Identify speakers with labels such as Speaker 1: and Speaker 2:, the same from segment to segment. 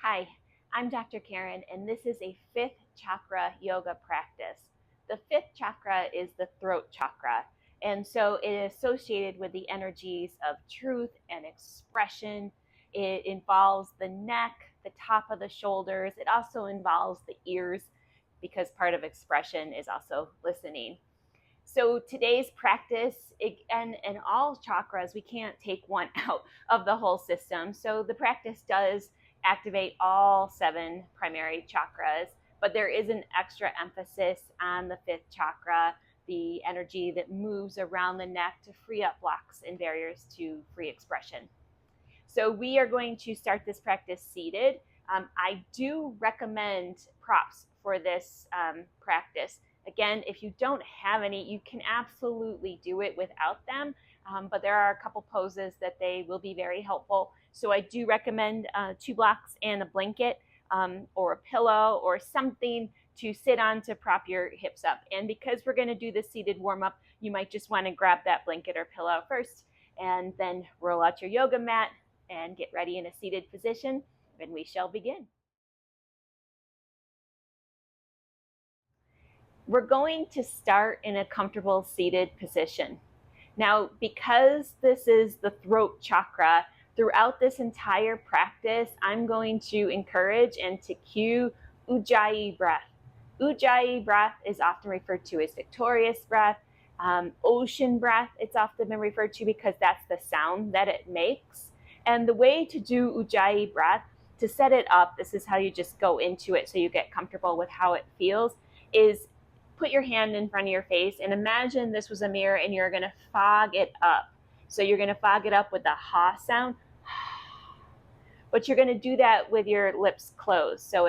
Speaker 1: Hi, I'm Dr. Karen, and this is a fifth chakra yoga practice. The fifth chakra is the throat chakra, and so it is associated with the energies of truth and expression. It involves the neck, the top of the shoulders. It also involves the ears because part of expression is also listening. So today's practice, and all chakras, we can't take one out of the whole system. So the practice does activate all 7 primary chakras, but there is an extra emphasis on the fifth chakra, the energy that moves around the neck to free up blocks and barriers to free expression. So we are going to start this practice seated. I do recommend props for this practice. Again, if you don't have any, you can absolutely do it without them, but there are a couple poses that they will be very helpful. So I do recommend 2 blocks and a blanket or a pillow or something to sit on to prop your hips up. And because we're going to do this seated warm-up, you might just want to grab that blanket or pillow first and then roll out your yoga mat and get ready in a seated position, and we shall begin. We're going to start in a comfortable seated position. Now, because this is the throat chakra, throughout this entire practice, I'm going to encourage and to cue Ujjayi breath. Ujjayi breath is often referred to as victorious breath, ocean breath. It's often been referred to because that's the sound that it makes. And the way to do Ujjayi breath, to set it up, this is how you just go into it so you get comfortable with how it feels, is put your hand in front of your face and imagine this was a mirror and you're going to fog it up. So you're going to fog it up with the ha sound, but you're going to do that with your lips closed. So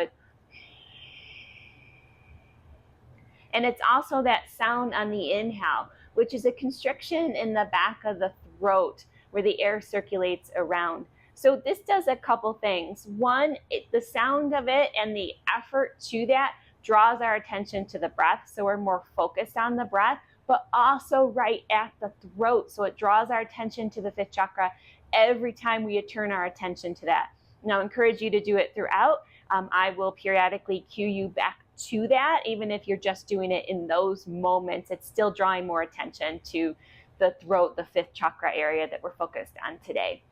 Speaker 1: and it's also that sound on the inhale, which is a constriction in the back of the throat where the air circulates around. So this does a couple things. One, the sound of it and the effort to that draws our attention to the breath, so we're more focused on the breath, but also right at the throat, so it draws our attention to the fifth chakra every time we turn our attention to that. Now, I encourage you to do it throughout. I will periodically cue you back to that, even if you're just doing it in those moments. It's still drawing more attention to the throat, the fifth chakra area that we're focused on today.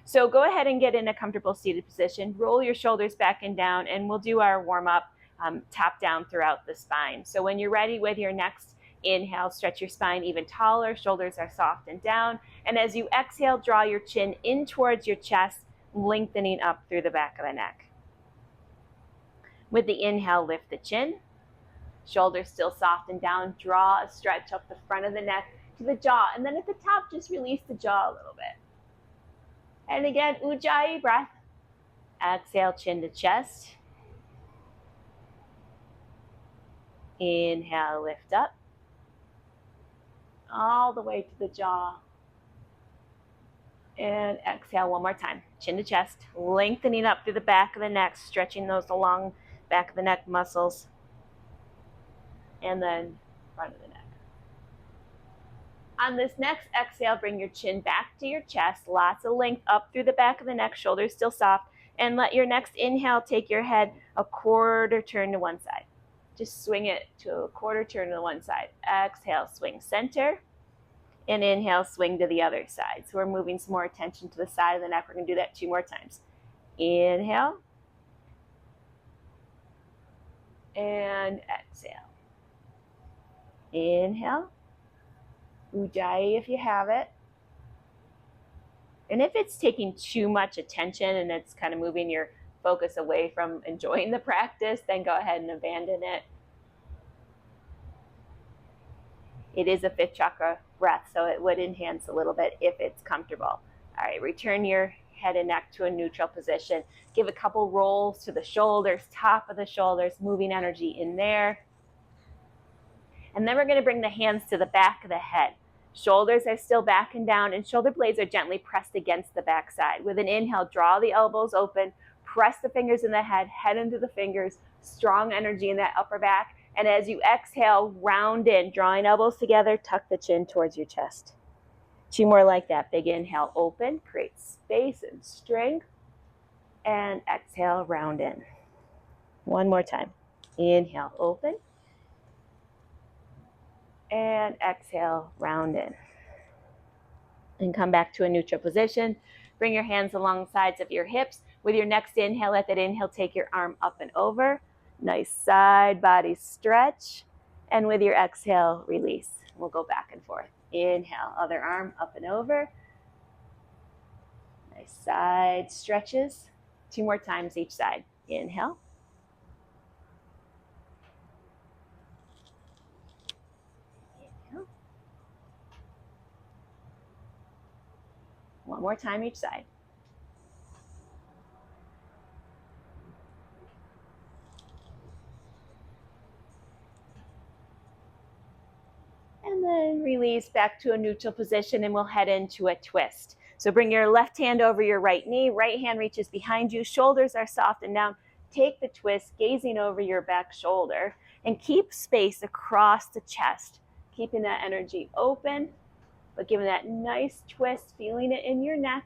Speaker 1: So go ahead and get in a comfortable seated position. Roll your shoulders back and down, and we'll do our warm-up top down throughout the spine. So when you're ready with your next inhale, stretch your spine even taller, shoulders are soft and down. And as you exhale, draw your chin in towards your chest, lengthening up through the back of the neck. With the inhale, lift the chin, shoulders still soft and down, draw a stretch up the front of the neck to the jaw, and then at the top, just release the jaw a little bit. And again, Ujjayi breath. Exhale, chin to chest. Inhale, lift up. All the way to the jaw. And exhale one more time. Chin to chest, lengthening up through the back of the neck, stretching those long back of the neck muscles. And then front of the neck. On this next exhale, bring your chin back to your chest, lots of length up through the back of the neck, shoulders still soft, and let your next inhale take your head a quarter turn to one side. Just swing it to a quarter turn to one side. Exhale, swing center, and inhale, swing to the other side. So we're moving some more attention to the side of the neck. We're going to do that 2 more times. Inhale, and exhale. Inhale. Ujjayi if you have it. And if it's taking too much attention and it's kind of moving your focus away from enjoying the practice, then go ahead and abandon it. It is a fifth chakra breath, so it would enhance a little bit if it's comfortable. All right, return your head and neck to a neutral position. Give a couple rolls to the shoulders, top of the shoulders, moving energy in there. And then we're going to bring the hands to the back of the head. Shoulders are still back and down, and shoulder blades are gently pressed against the backside. With an inhale, draw the elbows open, press the fingers in the head into the fingers, strong energy in that upper back. And as you exhale, round in, drawing elbows together, tuck the chin towards your chest. 2 more like that. Big inhale, open, create space and strength. And exhale, round in. One more time. Inhale, open. And exhale, round in. And come back to a neutral position. Bring your hands along the sides of your hips. With your next inhale, let that inhale take your arm up and over. Nice side body stretch. And with your exhale, release. We'll go back and forth. Inhale, other arm up and over. Nice side stretches. 2 more times each side. Inhale. Inhale. 1 more time each side. And then release back to a neutral position, and we'll head into a twist. So bring your left hand over your right knee, right hand reaches behind you, shoulders are soft and down. Take the twist, gazing over your back shoulder, and keep space across the chest, keeping that energy open, but giving that nice twist, feeling it in your neck.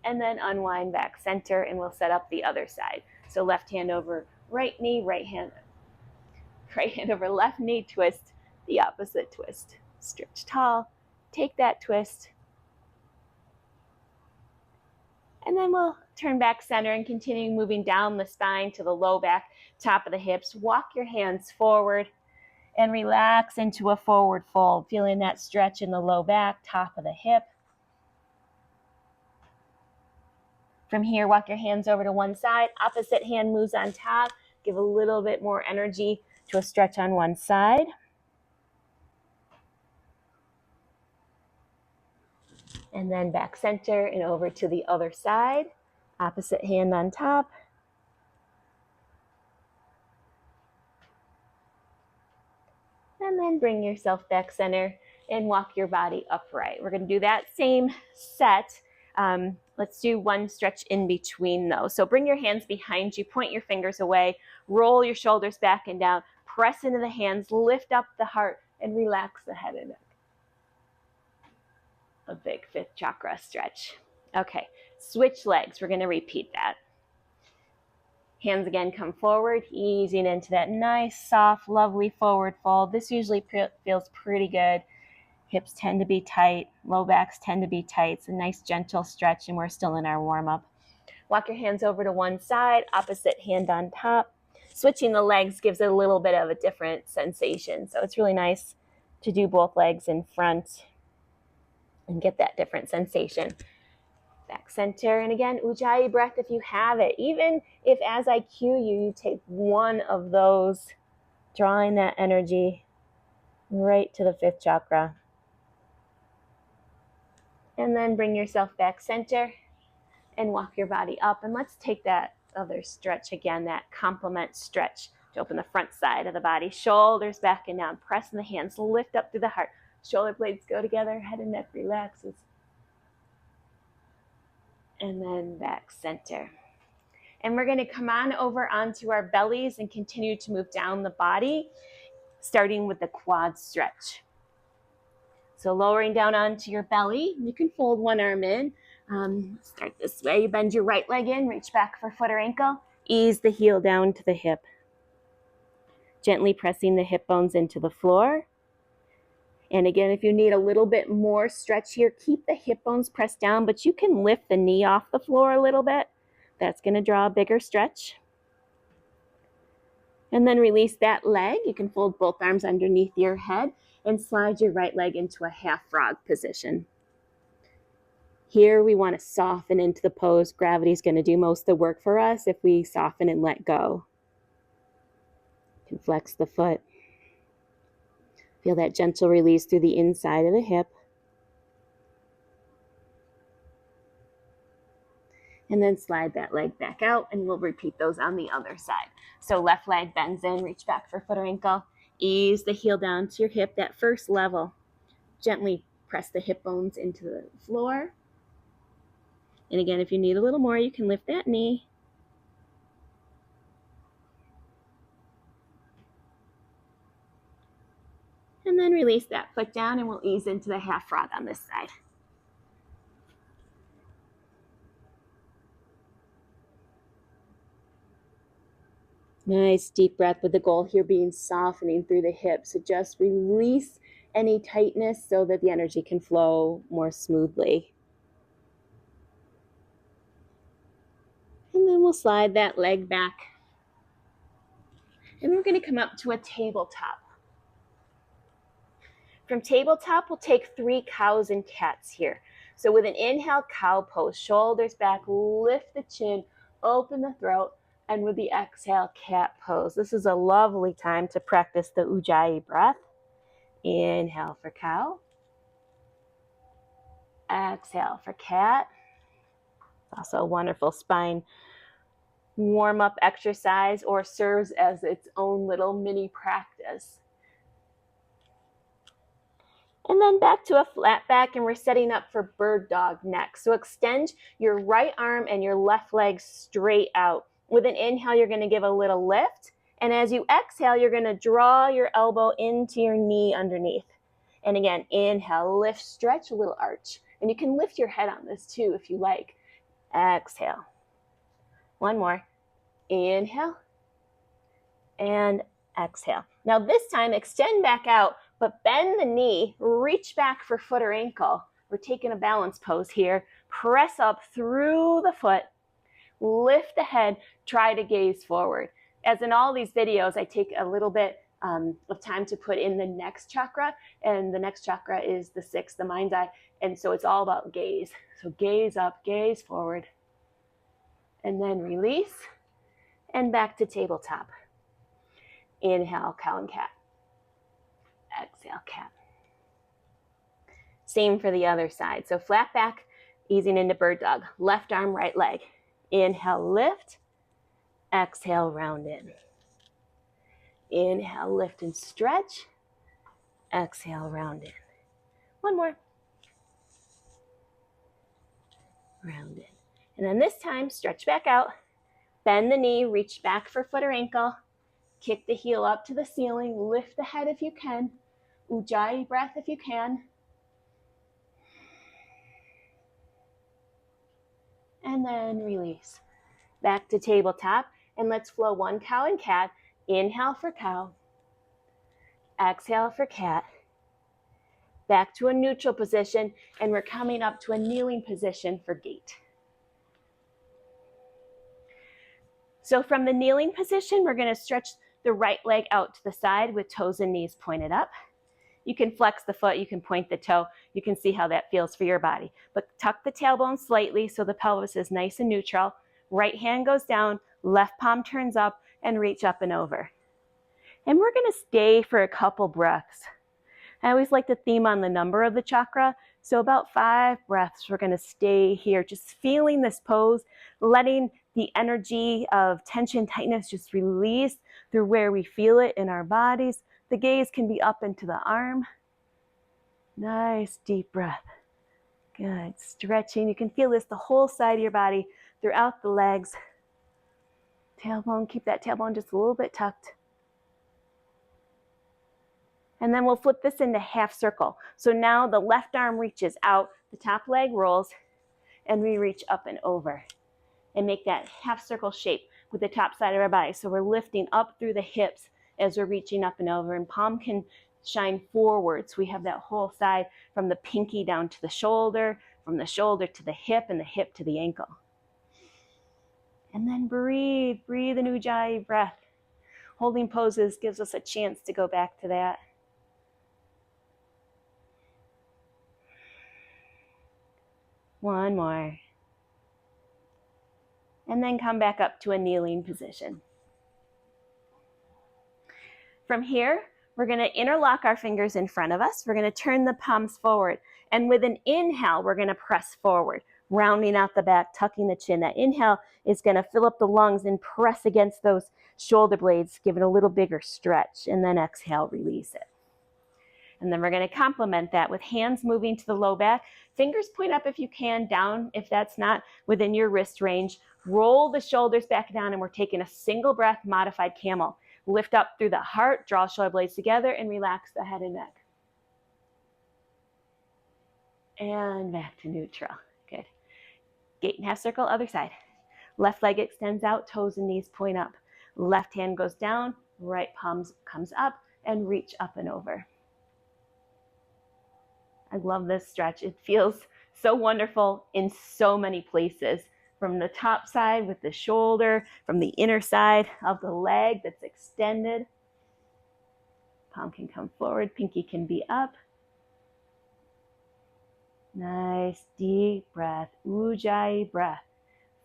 Speaker 1: And then unwind back center, and we'll set up the other side. So left hand over right knee, right hand over left knee, twist, the opposite twist. Stretch tall, take that twist. And then we'll turn back center and continue moving down the spine to the low back, top of the hips. Walk your hands forward and relax into a forward fold, feeling that stretch in the low back, top of the hip. From here, walk your hands over to one side. Opposite hand moves on top. Give a little bit more energy to a stretch on one side. And then back center and over to the other side. Opposite hand on top. And then bring yourself back center and walk your body upright. We're going to do that same set. Let's do one stretch in between though. So bring your hands behind you, point your fingers away, roll your shoulders back and down, press into the hands, lift up the heart, and relax the head and neck. A big 5th chakra stretch. Okay, switch legs. We're going to repeat that. Hands again come forward, easing into that nice, soft, lovely forward fold. This usually feels pretty good. Hips tend to be tight, low backs tend to be tight. It's a nice gentle stretch, and we're still in our warm-up. Walk your hands over to one side, opposite hand on top. Switching the legs gives it a little bit of a different sensation. So it's really nice to do both legs in front and get that different sensation. Back center, and again, Ujjayi breath if you have it. Even if as I cue you, you take one of those, drawing that energy right to the 5th chakra. And then bring yourself back center and walk your body up. And let's take that other stretch again, that complement stretch to open the front side of the body. Shoulders back and down, pressing the hands, lift up through the heart. Shoulder blades go together, head and neck relaxes. And then back center. And we're going to come on over onto our bellies and continue to move down the body, starting with the quad stretch. So lowering down onto your belly, you can fold one arm in. Start this way, bend your right leg in, reach back for foot or ankle, ease the heel down to the hip. Gently pressing the hip bones into the floor. And again, if you need a little bit more stretch here, keep the hip bones pressed down, but you can lift the knee off the floor a little bit. That's going to draw a bigger stretch. And then release that leg. You can fold both arms underneath your head and slide your right leg into a half frog position. Here we want to soften into the pose. Gravity is going to do most of the work for us if we soften and let go. You can flex the foot. Feel that gentle release through the inside of the hip. And then slide that leg back out, and we'll repeat those on the other side. So left leg bends in, reach back for foot or ankle. Ease the heel down to your hip, that first level. Gently press the hip bones into the floor. And again, if you need a little more, you can lift that knee. And then release that foot down, and we'll ease into the half frog on this side. Nice deep breath, with the goal here being softening through the hips. So just release any tightness so that the energy can flow more smoothly. And then we'll slide that leg back. And we're going to come up to a tabletop. From tabletop, we'll take 3 cows and cats here. So with an inhale, cow pose, shoulders back, lift the chin, open the throat, and with the exhale, cat pose. This is a lovely time to practice the Ujjayi breath. Inhale for cow. Exhale for cat. Also a wonderful spine warm-up exercise, or serves as its own little mini practice. And then back to a flat back, and we're setting up for bird dog next. So extend your right arm and your left leg straight out. With an inhale, you're going to give a little lift. And as you exhale, you're going to draw your elbow into your knee underneath. And again, inhale, lift, stretch, a little arch. And you can lift your head on this too if you like. Exhale. One more. Inhale. And exhale. Now this time, extend back out, but bend the knee, reach back for foot or ankle. We're taking a balance pose here. Press up through the foot, lift the head, try to gaze forward. As in all these videos, I take a little bit of time to put in the next chakra, and the next chakra is the 6th, the mind's eye, and so it's all about gaze. So gaze up, gaze forward, and then release, and back to tabletop. Inhale, cow and cat. Exhale, cat. Same for the other side. So flat back, easing into bird dog. Left arm, right leg. Inhale, lift. Exhale, round in. Inhale, lift and stretch. Exhale, round in. One more. Round in. And then this time, stretch back out. Bend the knee, reach back for foot or ankle. Kick the heel up to the ceiling. Lift the head if you can. Ujjayi breath if you can. And then release. Back to tabletop. And let's flow 1 cow and cat. Inhale for cow. Exhale for cat. Back to a neutral position. And we're coming up to a kneeling position for gate. So from the kneeling position, we're going to stretch the right leg out to the side with toes and knees pointed up. You can flex the foot, you can point the toe, you can see how that feels for your body. But tuck the tailbone slightly so the pelvis is nice and neutral. Right hand goes down, left palm turns up, and reach up and over. And we're going to stay for a couple breaths. I always like to theme on the number of the chakra. So about 5 breaths, we're going to stay here, just feeling this pose, letting the energy of tension, tightness just release through where we feel it in our bodies. The gaze can be up into the arm. Nice deep breath. Good. Stretching. You can feel this the whole side of your body throughout the legs. Tailbone, keep that tailbone just a little bit tucked. And then we'll flip this into half circle. So now the left arm reaches out, the top leg rolls, and we reach up and over. And make that half circle shape with the top side of our body. So we're lifting up through the hips as we're reaching up and over, and palm can shine forward. So we have that whole side from the pinky down to the shoulder, from the shoulder to the hip, and the hip to the ankle. And then breathe an Ujjayi breath. Holding poses gives us a chance to go back to that. One more. And then come back up to a kneeling position. From here, we're going to interlock our fingers in front of us. We're going to turn the palms forward. And with an inhale, we're going to press forward, rounding out the back, tucking the chin. That inhale is going to fill up the lungs and press against those shoulder blades, give it a little bigger stretch. And then exhale, release it. And then we're going to complement that with hands moving to the low back. Fingers point up if you can, down if that's not within your wrist range. Roll the shoulders back down, and we're taking a single breath, modified camel. Lift up through the heart, draw shoulder blades together, and relax the head and neck. And back to neutral. Good. Gate and half circle, other side. Left leg extends out, toes and knees point up. Left hand goes down, right palm comes up, and reach up and over. I love this stretch. It feels so wonderful in so many places. From the top side with the shoulder, from the inner side of the leg that's extended. Palm can come forward, pinky can be up. Nice deep breath, Ujjayi breath.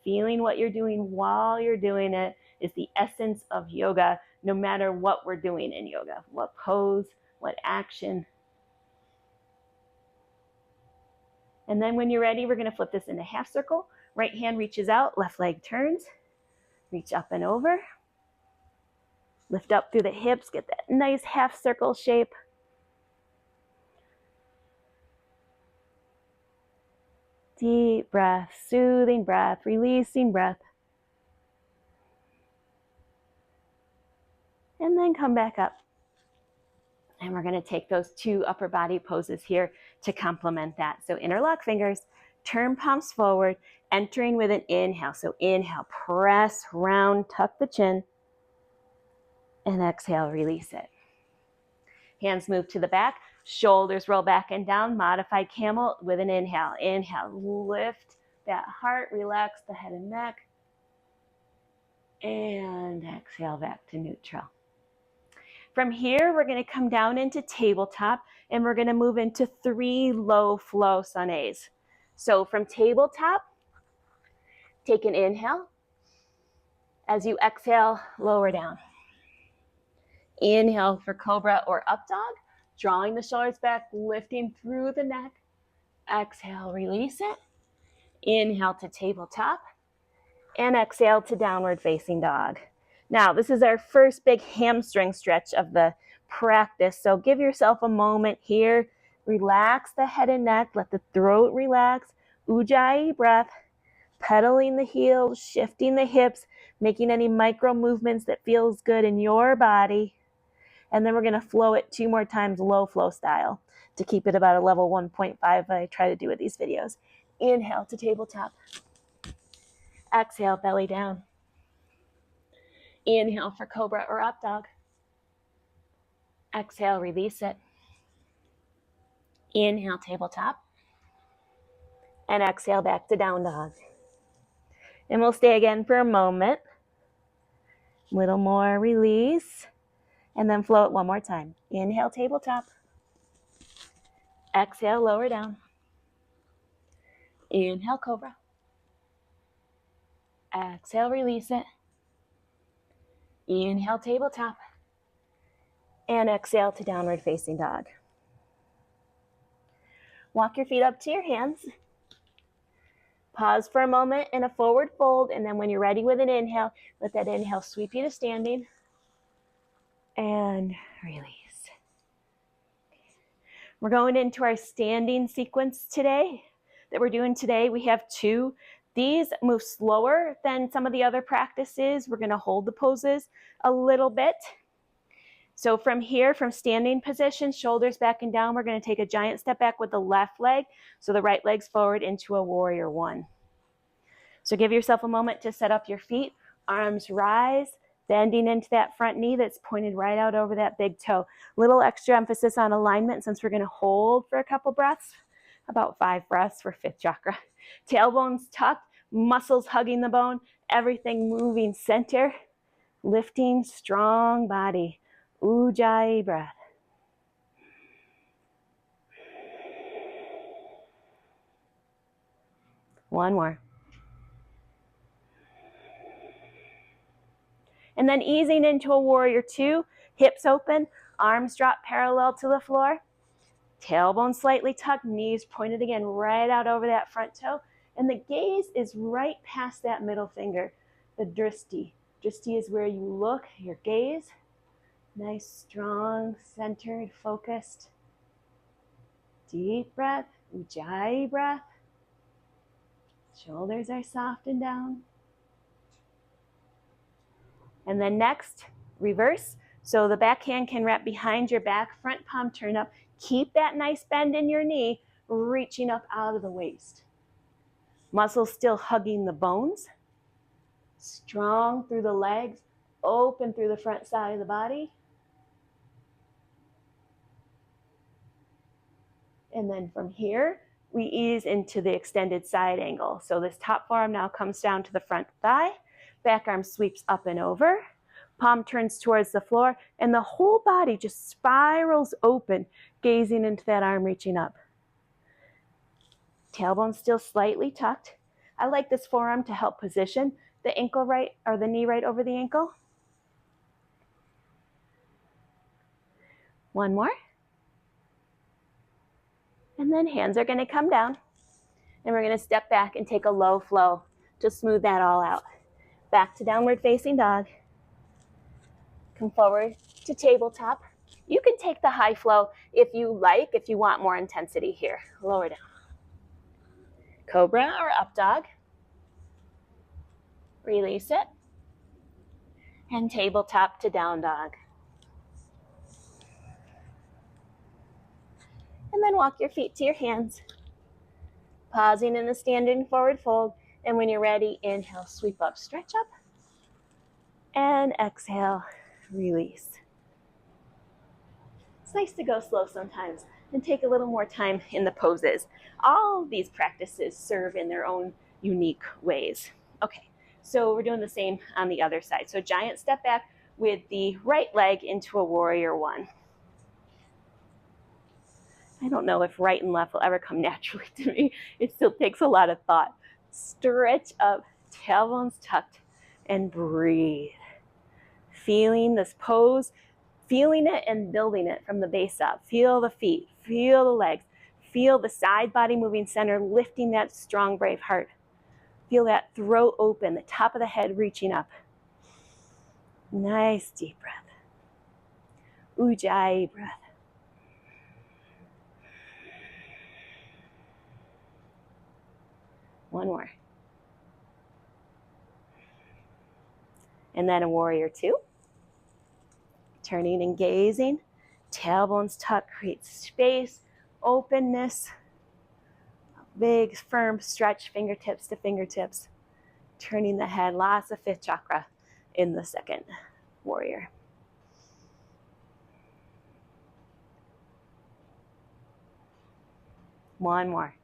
Speaker 1: Feeling what you're doing while you're doing it is the essence of yoga, no matter what we're doing in yoga, what pose, what action. And then when you're ready, we're going to flip this into half circle. Right hand reaches out, left leg turns. Reach up and over. Lift up through the hips, get that nice half circle shape. Deep breath, soothing breath, releasing breath. And then come back up. And we're going to take those two upper body poses here to complement that. So interlock fingers, turn palms forward, entering with an inhale. So inhale, press, round, tuck the chin. And exhale, release it. Hands move to the back, shoulders roll back and down, modified camel with an inhale. Inhale, lift that heart, relax the head and neck. And exhale back to neutral. From here, we're going to come down into tabletop and we're going to move into 3 low flow sun A's. So from tabletop, take an inhale. As you exhale, lower down. Inhale for cobra or up dog, drawing the shoulders back, lifting through the neck. Exhale, release it. Inhale to tabletop and exhale to downward facing dog. Now, this is our first big hamstring stretch of the practice. So give yourself a moment here. Relax the head and neck. Let the throat relax. Ujjayi breath. Pedaling the heels, shifting the hips, making any micro movements that feels good in your body. And then we're going to flow it 2 more times, low flow style, to keep it about a level 1.5 I try to do with these videos. Inhale to tabletop. Exhale, belly down. Inhale for cobra or up dog. Exhale, release it. Inhale, tabletop. And exhale back to down dog. And we'll stay again for a moment. Little more release. And then flow it 1 more time. Inhale, tabletop. Exhale, lower down. Inhale, cobra. Exhale, release it. Inhale, tabletop. And exhale to downward facing dog. Walk your feet up to your hands. Pause for a moment in a forward fold, and then when you're ready with an inhale, let that inhale sweep you to standing. And release. We're going into our standing sequence today that we're doing today. We have 2. These move slower than some of the other practices. We're going to hold the poses a little bit. So from here, from standing position, shoulders back and down, we're going to take a giant step back with the left leg. So the right leg's forward into a warrior 1. So give yourself a moment to set up your feet. Arms rise, bending into that front knee that's pointed right out over that big toe. Little extra emphasis on alignment since we're going to hold for a couple breaths, about 5 breaths for 5th chakra. Tailbones tucked, muscles hugging the bone, everything moving center, lifting strong body. Ujjayi breath. One more. And then easing into a warrior 2, hips open, arms drop parallel to the floor, tailbone slightly tucked, knees pointed again right out over that front toe, and the gaze is right past that middle finger, the drishti. Drishti is where you look, your gaze. Nice, strong, centered, focused. Deep breath, Ujjayi breath. Shoulders are soft and down. And then next, reverse. So the back hand can wrap behind your back, front palm turn up. Keep that nice bend in your knee, reaching up out of the waist. Muscles still hugging the bones. Strong through the legs. open through the front side of the body. And then from here, we ease into the extended side angle. So this top forearm now comes down to the front thigh, back arm sweeps up and over, palm turns towards the floor, and the whole body just spirals open, gazing into that arm reaching up. Tailbone still slightly tucked. I like this forearm to help position the ankle right, or the knee right over the ankle. One more. And then hands are going to come down. And we're going to step back and take a low flow to smooth that all out. Back to downward facing dog. Come forward to tabletop. You can take the high flow if you like, if you want more intensity here. Lower down. Cobra or up dog. Release it. And tabletop to down dog. And then walk your feet to your hands. Pausing in the standing forward fold. And when you're ready, inhale, sweep up, stretch up. And exhale, release. It's nice to go slow sometimes and take a little more time in the poses. All of these practices serve in their own unique ways. Okay, so we're doing the same on the other side. So giant step back with the right leg into a warrior one. I don't know if right and left will ever come naturally to me. It still takes a lot of thought. Stretch up, tailbones tucked, and breathe. Feeling this pose, feeling it and building it from the base up. Feel the feet, feel the legs, feel the side body moving center, lifting that strong, brave heart. Feel that throat open, the top of the head reaching up. Nice deep breath. Ujjayi breath. One more. And then a warrior two. Turning and gazing. Tailbones tucked, create space, openness. Big, firm stretch, fingertips to fingertips. Turning the head, lots of fifth chakra in the second warrior. One more.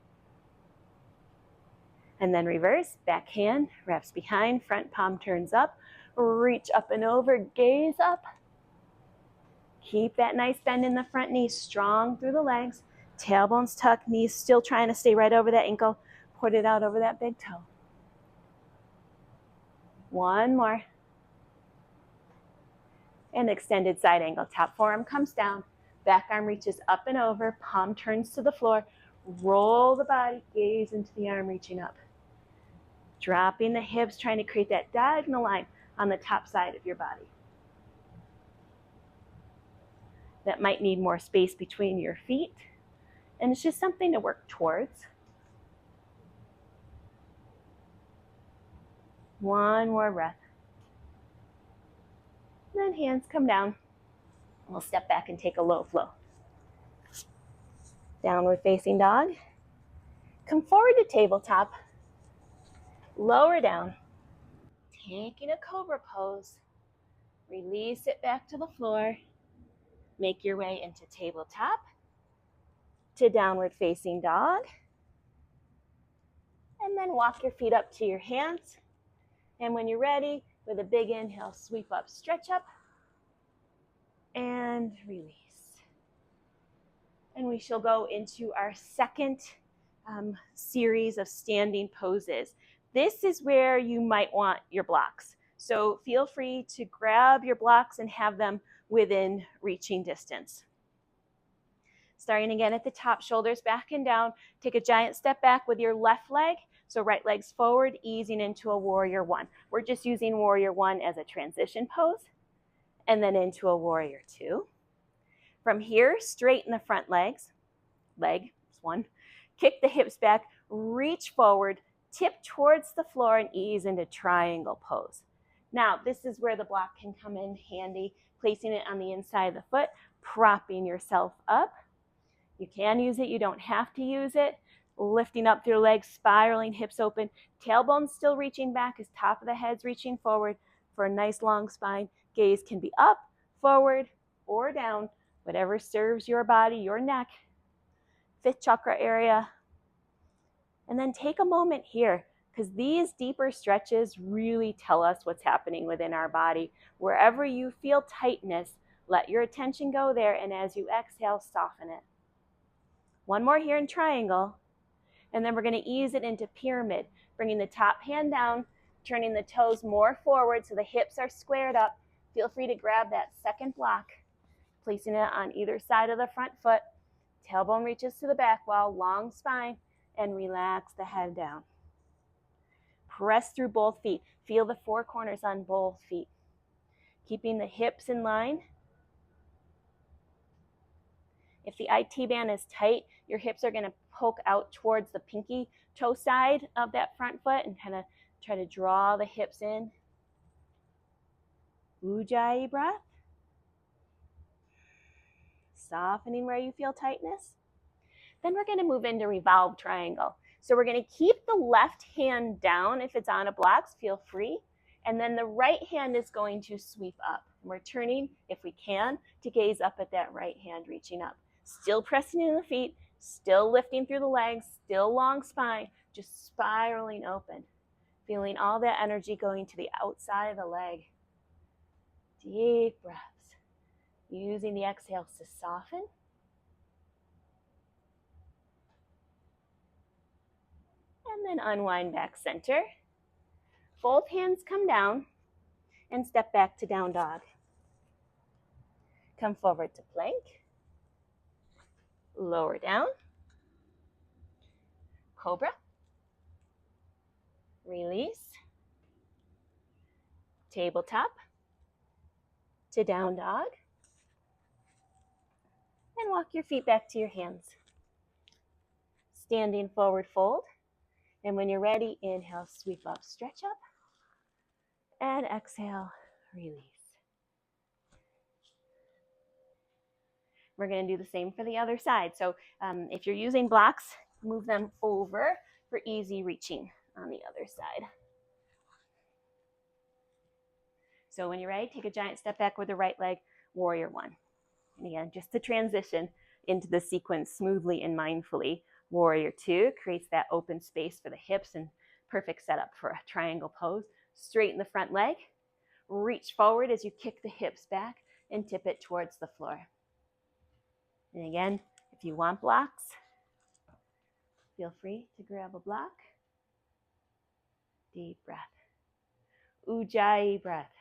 Speaker 1: And then reverse, back hand wraps behind, front palm turns up, reach up and over, gaze up. Keep that nice bend in the front knee, strong through the legs. Tailbones tucked, knees still trying to stay right over that ankle. Put it out over that big toe. One more. And extended side angle. Top forearm comes down, back arm reaches up and over, palm turns to the floor. Roll the body, gaze into the arm reaching up. Dropping the hips, trying to create that diagonal line on the top side of your body. That might need more space between your feet. And it's just something to work towards. One more breath. Then hands come down. We'll step back and take a low flow. Downward facing dog. Come forward to tabletop. Lower down. Taking a cobra pose. Release it back to the floor. Make your way into tabletop. To downward facing dog. And then walk your feet up to your hands. And when you're ready, with a big inhale, sweep up, stretch up. And release. And we shall go into our second series of standing poses. This is where you might want your blocks. So feel free to grab your blocks and have them within reaching distance. Starting again at the top, shoulders back and down. Take a giant step back with your left leg. So right leg's forward, easing into a warrior one. We're just using warrior one as a transition pose. And then into a warrior two. From here, straighten the front legs. Leg is one. Kick the hips back, reach forward, tip towards the floor and ease into triangle pose. Now, this is where the block can come in handy, placing it on the inside of the foot, propping yourself up. You can use it, you don't have to use it. Lifting up through legs, spiraling, hips open, tailbones still reaching back as top of the head's reaching forward. for a nice long spine. Gaze can be up, forward, or down, whatever serves your body, your neck, fifth chakra area. And then take a moment here, because these deeper stretches really tell us what's happening within our body. Wherever you feel tightness, let your attention go there, and as you exhale, soften it. One more here in triangle, and then we're going to ease it into pyramid, bringing the top hand down, turning the toes more forward so the hips are squared up. Feel free to grab that second block, placing it on either side of the front foot. Tailbone reaches to the back wall, long spine, and relax the head down. Press through both feet. Feel the four corners on both feet. Keeping the hips in line. If the IT band is tight, your hips are going to poke out towards the pinky toe side of that front foot and kind of try to draw the hips in. Ujjayi breath. Softening where you feel tightness. Then we're going to move into revolve triangle. So we're going to keep the left hand down. If it's on a block, feel free. And then the right hand is going to sweep up. We're turning, if we can, to gaze up at that right hand, reaching up. Still pressing in the feet, still lifting through the legs, still long spine, just spiraling open. Feeling all that energy going to the outside of the leg. Deep breaths. Using the exhales to soften. And then unwind back center. Both hands come down and step back to down dog. Come forward to plank. Lower down. Cobra. Release. Tabletop to down dog. And walk your feet back to your hands. Standing forward fold. And when you're ready, inhale, sweep up, stretch up. And exhale, release. We're going to do the same for the other side. So if you're using blocks, move them over for easy reaching on the other side. So when you're ready, take a giant step back with the right leg, warrior one. And again, just to transition into the sequence smoothly and mindfully. Warrior two creates that open space for the hips and perfect setup for a triangle pose. Straighten the front leg, reach forward as you kick the hips back and tip it towards the floor. And again, if you want blocks, feel free to grab a block. Deep breath. Ujjayi breath.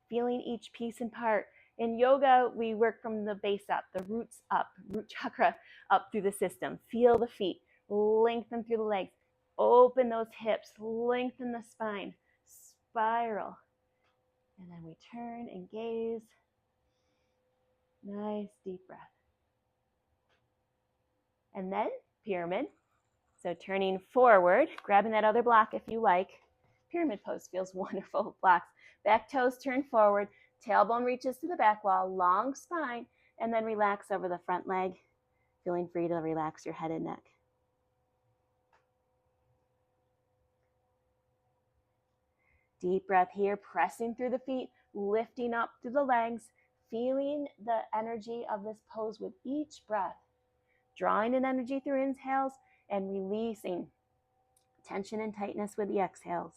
Speaker 1: Feeling each piece and part. In yoga, we work from the base up, the roots up, root chakra up through the system. Feel the feet, lengthen through the legs, open those hips, lengthen the spine, spiral. And then we turn and gaze. Nice deep breath. And then pyramid. So turning forward, grabbing that other block if you like. Pyramid pose feels wonderful. Blocks. Back toes turn forward. Tailbone reaches to the back wall, long spine, and then relax over the front leg, feeling free to relax your head and neck. Deep breath here, pressing through the feet, lifting up through the legs, feeling the energy of this pose with each breath, drawing in energy through inhales and releasing tension and tightness with the exhales.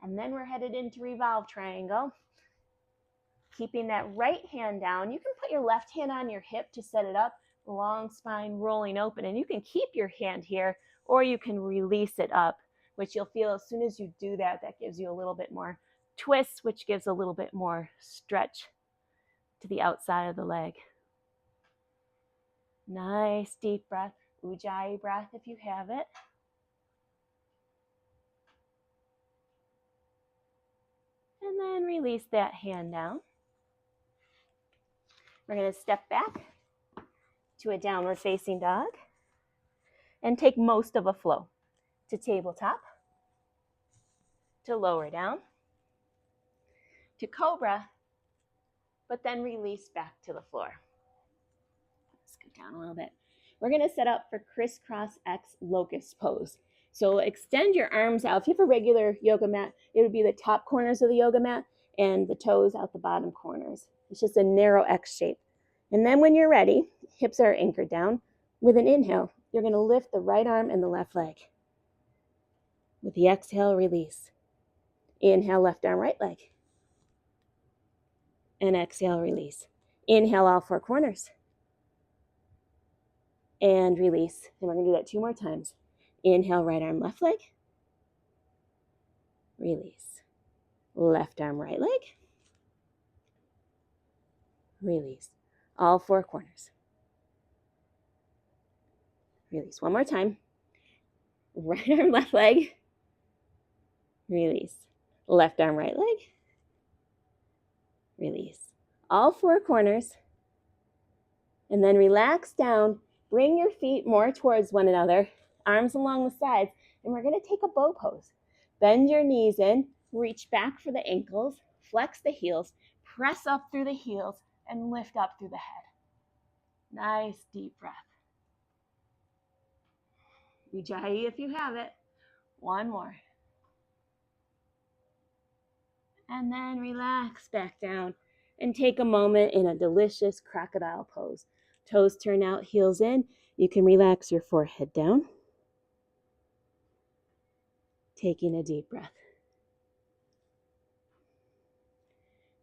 Speaker 1: And then we're headed into revolve triangle. Keeping that right hand down, you can put your left hand on your hip to set it up, long spine rolling open, and you can keep your hand here or you can release it up, which you'll feel as soon as you do that, that gives you a little bit more twist, which gives a little bit more stretch to the outside of the leg. Nice deep breath, Ujjayi breath if you have it. And then release that hand down. We're going to step back to a downward facing dog and take most of a flow to tabletop, to lower down, to cobra, but then release back to the floor. Let's go down a little bit. We're going to set up for crisscross X locust pose. So extend your arms out. If you have a regular yoga mat, it would be the top corners of the yoga mat and the toes out the bottom corners. It's just a narrow X shape. And then when you're ready, hips are anchored down. With an inhale, you're going to lift the right arm and the left leg. With the exhale, release. Inhale, left arm, right leg. And exhale, release. Inhale, all four corners. And release. And we're going to do that 2 more times. Inhale, right arm, left leg. Release. Left arm, right leg. Release. All 4 corners. Release. 1 more time. Right arm, left leg. Release. Left arm, right leg. Release. All 4 corners. And then relax down. Bring your feet more towards one another. Arms along the sides. And we're going to take a bow pose. Bend your knees in. Reach back for the ankles. Flex the heels. Press up through the heels. And lift up through the head. Nice deep breath. Ujjayi if you have it. 1 more. And then relax back down and take a moment in a delicious crocodile pose. Toes turn out, heels in. You can relax your forehead down. Taking a deep breath.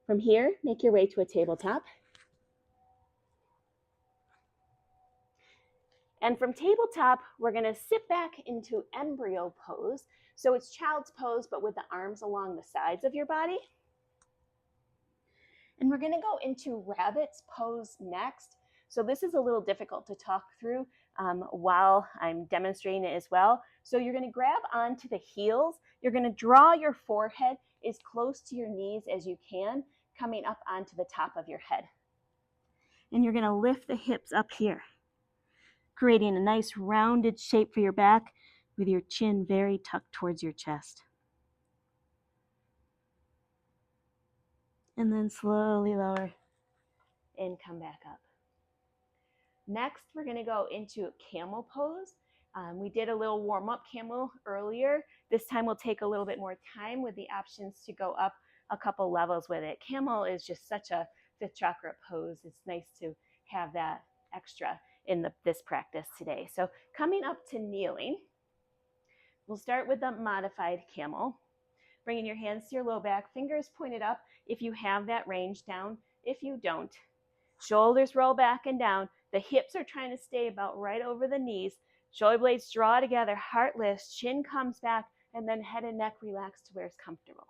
Speaker 1: From here, make your way to a tabletop. And from tabletop, we're going to sit back into embryo pose. So it's child's pose, but with the arms along the sides of your body. And we're going to go into rabbit's pose next. So this is a little difficult to talk through while I'm demonstrating it as well. So you're going to grab onto the heels. You're going to draw your forehead as close to your knees as you can, coming up onto the top of your head. And you're going to lift the hips up here, creating a nice rounded shape for your back with your chin very tucked towards your chest. And then slowly lower and come back up. Next, we're going to go into camel pose. We did a little warm-up camel earlier. This time we'll take a little bit more time with the options to go up a couple levels with it. Camel is just such a 5th chakra pose. It's nice to have that extra in this practice today. So coming up to kneeling, we'll start with the modified camel. Bringing your hands to your low back, fingers pointed up if you have that range, down if you don't. Shoulders roll back and down. The hips are trying to stay about right over the knees. Shoulder blades draw together, heart lifts, chin comes back, and then head and neck relax to where it's comfortable.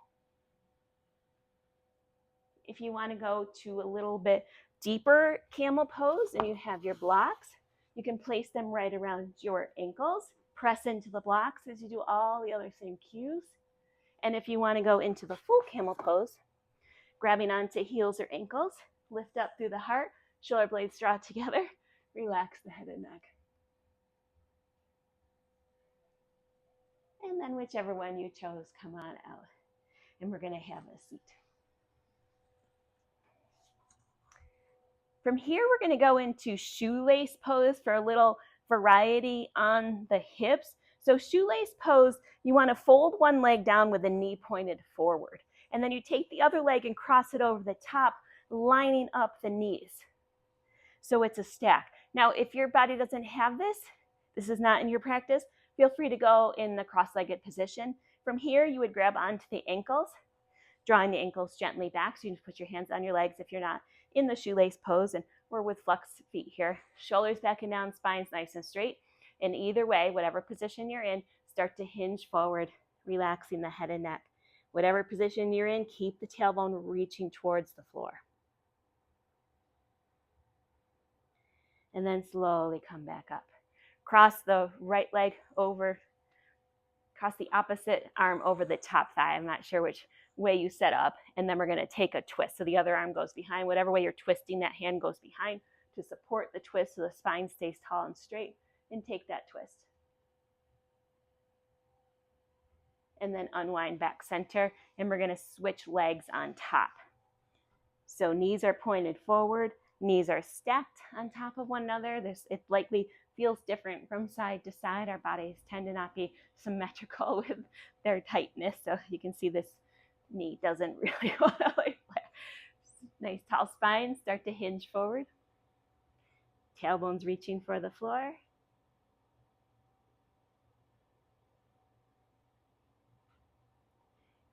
Speaker 1: If you want to go to a little bit deeper camel pose and you have your blocks, you can place them right around your ankles. Press into the blocks as you do all the other same cues. And if you want to go into the full camel pose, grabbing onto heels or ankles, lift up through the heart, shoulder blades draw together, relax the head and neck. And then whichever one you chose, come on out. And we're going to have a seat. From here, we're going to go into shoelace pose for a little variety on the hips. So shoelace pose, you want to fold one leg down with the knee pointed forward. And then you take the other leg and cross it over the top, lining up the knees. So it's a stack. Now, if your body doesn't have this is not in your practice, feel free to go in the cross-legged position. From here, you would grab onto the ankles, drawing the ankles gently back. So you can put your hands on your legs if you're not in the shoelace pose, and we're with flexed feet here. Shoulders back and down, spine's nice and straight. And either way, whatever position you're in, start to hinge forward, relaxing the head and neck. Whatever position you're in, keep the tailbone reaching towards the floor. And then slowly come back up. Cross the right leg over, cross the opposite arm over the top thigh. I'm not sure which way you set up. And then we're going to take a twist. So the other arm goes behind. Whatever way you're twisting, that hand goes behind to support the twist so the spine stays tall and straight. And take that twist. And then unwind back center. And we're going to switch legs on top. So knees are pointed forward. Knees are stacked on top of one another. It likely feels different from side to side. Our bodies tend to not be symmetrical with their tightness. So you can see this knee doesn't really want to lay flat. Nice tall spine, start to hinge forward. Tailbones reaching for the floor.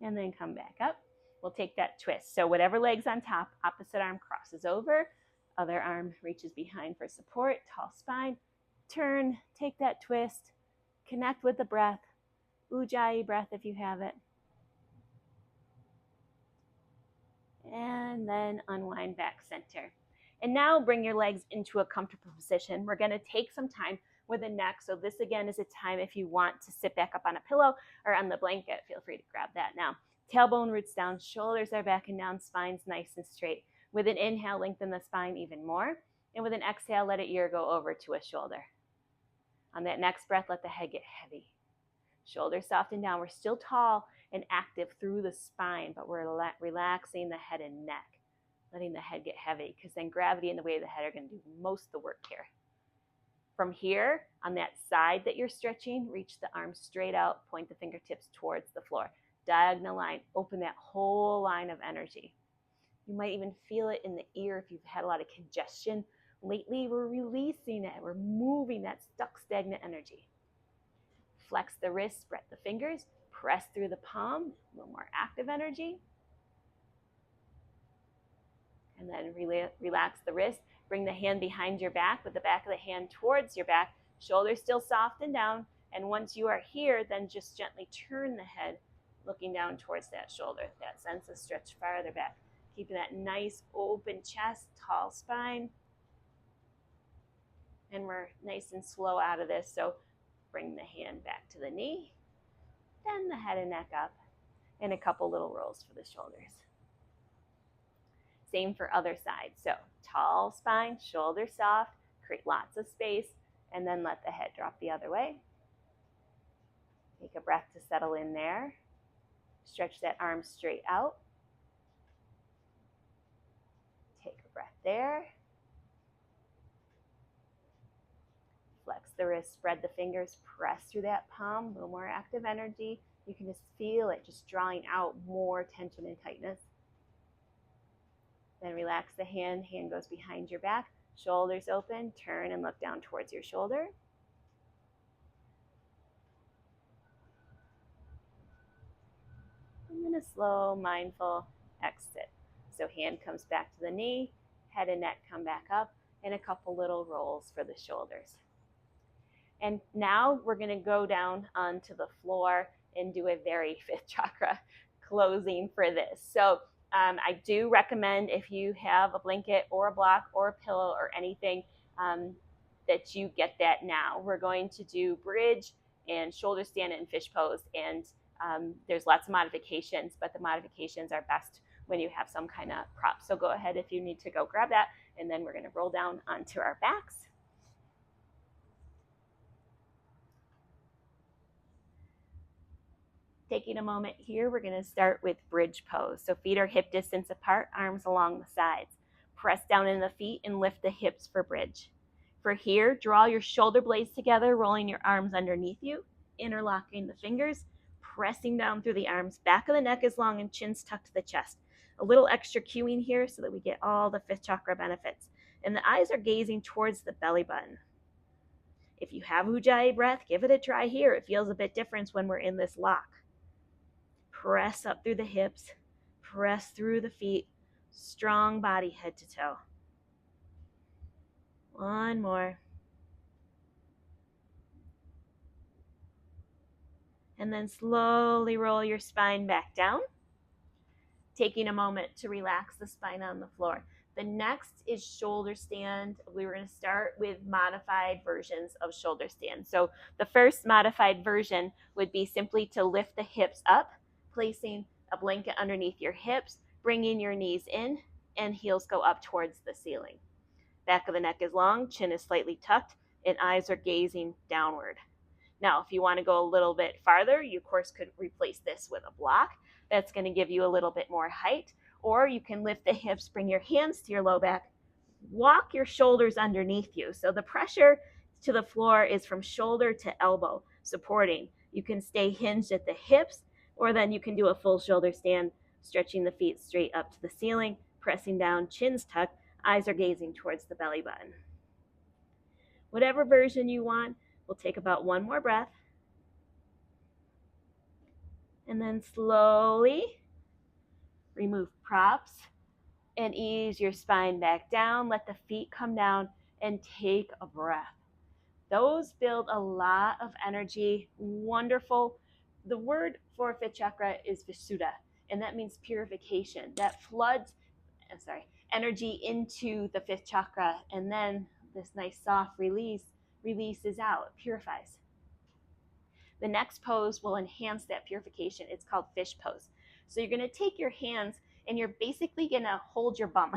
Speaker 1: And then come back up. We'll take that twist. So whatever leg's on top, opposite arm crosses over, other arm reaches behind for support, tall spine. Turn, take that twist, connect with the breath, Ujjayi breath if you have it. And then unwind back center. And now bring your legs into a comfortable position. We're going to take some time with the neck. So this again is a time if you want to sit back up on a pillow or on the blanket, feel free to grab that now. Tailbone roots down, shoulders are back and down, spine's nice and straight. With an inhale, lengthen the spine even more. And with an exhale, let it ear go over to a shoulder. On that next breath, let the head get heavy. Shoulders soften down. We're still tall and active through the spine, but we're relaxing the head and neck, letting the head get heavy, because then gravity and the weight of the head are going to do most of the work here. From here, on that side that you're stretching, reach the arms straight out, point the fingertips towards the floor. Diagonal line, open that whole line of energy. You might even feel it in the ear if you've had a lot of congestion. Lately, we're releasing it. We're moving that stuck, stagnant energy. Flex the wrist, spread the fingers, press through the palm, a little more active energy. And then relax the wrist. Bring the hand behind your back with the back of the hand towards your back. Shoulders still soft and down. And once you are here, then just gently turn the head, looking down towards that shoulder. That sense of stretch farther back. Keeping that nice open chest, tall spine. And we're nice and slow out of this. So bring the hand back to the knee. Then the head and neck up. And a couple little rolls for the shoulders. Same for other sides. So tall spine, shoulders soft, create lots of space, and then let the head drop the other way. Take a breath to settle in there. Stretch that arm straight out. Take a breath there. Flex the wrist, spread the fingers, press through that palm, a little more active energy. You can just feel it just drawing out more tension and tightness. Then relax the hand goes behind your back, shoulders open, turn and look down towards your shoulder. And then a slow, mindful exit. So hand comes back to the knee, head and neck come back up, and a couple little rolls for the shoulders. And now we're going to go down onto the floor and do a very fifth chakra closing for this. So I do recommend, if you have a blanket or a block or a pillow or anything, that you get that now. We're going to do bridge and shoulder stand and fish pose. And there's lots of modifications, but the modifications are best when you have some kind of prop. So go ahead if you need to go grab that. And then we're going to roll down onto our backs. Taking a moment here, we're going to start with bridge pose. So feet are hip distance apart, arms along the sides. Press down in the feet and lift the hips for bridge. For here, draw your shoulder blades together, rolling your arms underneath you, interlocking the fingers, pressing down through the arms. Back of the neck is long and chin's tucked to the chest. A little extra cueing here so that we get all the fifth chakra benefits. And the eyes are gazing towards the belly button. If you have Ujjayi breath, give it a try here. It feels a bit different when we're in this lock. Press up through the hips, press through the feet, strong body head to toe. One more. And then slowly roll your spine back down, taking a moment to relax the spine on the floor. The next is shoulder stand. We were going to start with modified versions of shoulder stand. So the first modified version would be simply to lift the hips up, placing a blanket underneath your hips, bringing your knees in, and heels go up towards the ceiling. Back of the neck is long, chin is slightly tucked, and eyes are gazing downward. Now, if you want to go a little bit farther, you of course could replace this with a block. That's going to give you a little bit more height. Or you can lift the hips, bring your hands to your low back, walk your shoulders underneath you. So the pressure to the floor is from shoulder to elbow, supporting. You can stay hinged at the hips, or then you can do a full shoulder stand, stretching the feet straight up to the ceiling, pressing down, chins tucked, eyes are gazing towards the belly button. Whatever version you want, we'll take about one more breath. And then slowly remove props and ease your spine back down. Let the feet come down and take a breath. Those build a lot of energy. Wonderful. The word for fifth chakra is Vissudha, and that means purification. That floods energy into the fifth chakra, and then this nice soft releases out, purifies. The next pose will enhance that purification. It's called fish pose. So you're going to take your hands and you're basically going to hold your bum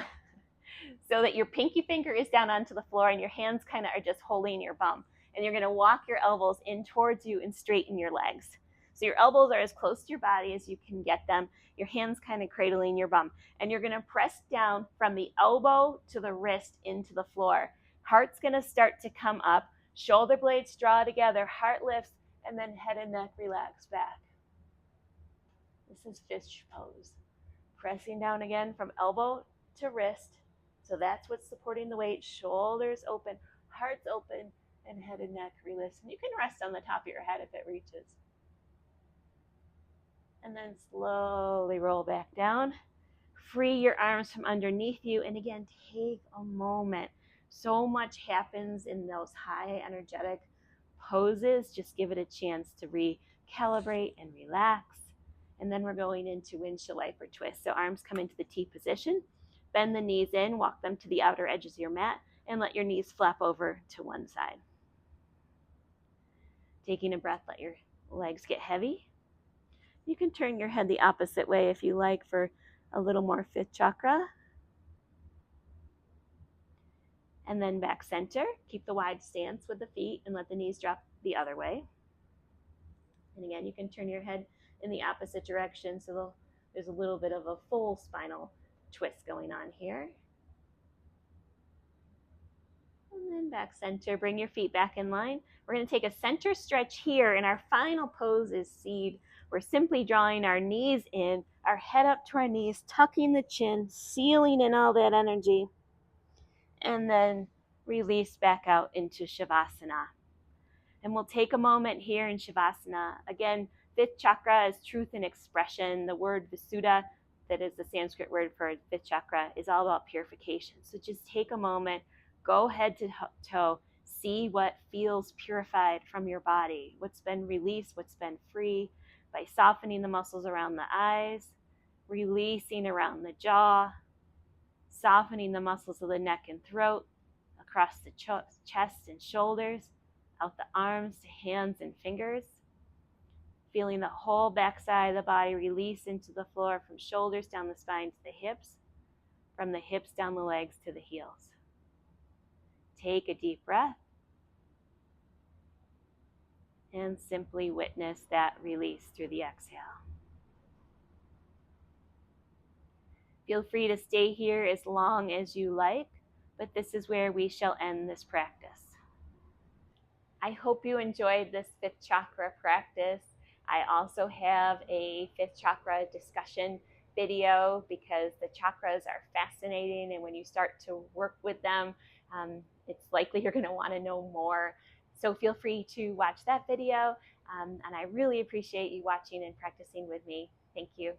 Speaker 1: so that your pinky finger is down onto the floor and your hands kind of are just holding your bum. And you're going to walk your elbows in towards you and straighten your legs. So your elbows are as close to your body as you can get them. Your hands kind of cradling your bum. And you're going to press down from the elbow to the wrist into the floor. Heart's going to start to come up. Shoulder blades draw together. Heart lifts. And then head and neck relax back. This is fish pose. Pressing down again from elbow to wrist. So that's what's supporting the weight. Shoulders open, heart's open, and head and neck release. And you can rest on the top of your head if it reaches. And then slowly roll back down. Free your arms from underneath you. And again, take a moment. So much happens in those high energetic poses. Just give it a chance to recalibrate and relax. And then we're going into windshield wiper twist. So arms come into the T position. Bend the knees in, walk them to the outer edges of your mat, and let your knees flap over to one side. Taking a breath, let your legs get heavy. You can turn your head the opposite way if you like for a little more fifth chakra. And then back center. Keep the wide stance with the feet and let the knees drop the other way. And again, you can turn your head in the opposite direction so there's a little bit of a full spinal twist going on here. And then back center. Bring your feet back in line. We're going to take a center stretch here, and our final pose is seed. We're simply drawing our knees in, our head up to our knees, tucking the chin, sealing in all that energy. And then release back out into Shavasana. And we'll take a moment here in Shavasana. Again, fifth chakra is truth and expression. The word Vissudha, that is the Sanskrit word for fifth chakra, is all about purification. So just take a moment, go head to toe, see what feels purified from your body, what's been released, what's been free, by softening the muscles around the eyes, releasing around the jaw, softening the muscles of the neck and throat, across the chest and shoulders, out the arms to hands and fingers. Feeling the whole backside of the body release into the floor from shoulders down the spine to the hips, from the hips down the legs to the heels. Take a deep breath and simply witness that release through the exhale. Feel free to stay here as long as you like, but this is where we shall end this practice. I hope you enjoyed this fifth chakra practice. I also have a fifth chakra discussion video because the chakras are fascinating, and when you start to work with them, it's likely you're going to want to know more. So feel free to watch that video, and I really appreciate you watching and practicing with me. Thank you.